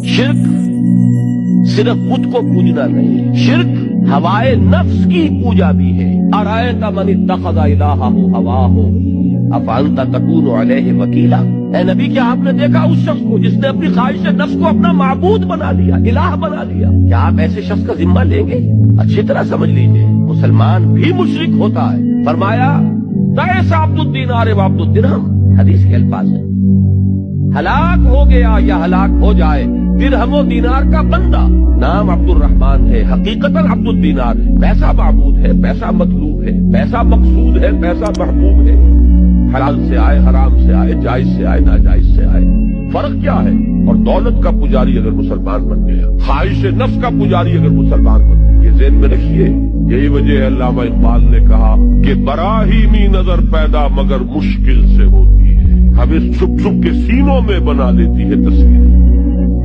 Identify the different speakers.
Speaker 1: شرک صرف بت کو پوجنا نہیں، شرک ہوائے نفس کی پوجا بھی ہے۔ ارأیت من اتخذ الہہ ہواہ افانت تکون علیہ وکیلا، اے نبی کیا آپ نے دیکھا اس شخص کو جس نے اپنی خواہش نفس کو اپنا معبود بنا لیا، الہ بنا لیا؟ کیا آپ ایسے شخص کا ذمہ لیں گے؟ اچھی طرح سمجھ لیجئے، مسلمان بھی مشرک ہوتا ہے۔ فرمایا تعس عبد الدینار و عبد الدرہم، حدیث کے الفاظ ہیں، ہلاک ہو گیا یا ہلاک ہو جائے درہم و دینار کا بندہ، نام عبد الرحمن ہے، حقیقتاً عبد الدینار ہے، پیسہ معبود ہے، پیسہ مطلوب ہے، پیسہ مقصود ہے، پیسہ محبوب ہے، حلال سے آئے، حرام سے آئے، جائز سے آئے، ناجائز سے آئے، فرق کیا ہے؟ اور دولت کا پجاری اگر مسلمان بن گیا، خواہش نفس کا پجاری اگر مسلمان بن گیا، یہ ذہن میں رکھیے۔ یہی وجہ ہے علامہ اقبال نے کہا کہ براہیمی نظر پیدا مگر مشکل سے ہوتی ہے، ہمیں چھپ چھپ کے سینوں میں بنا لیتی ہے تصویر۔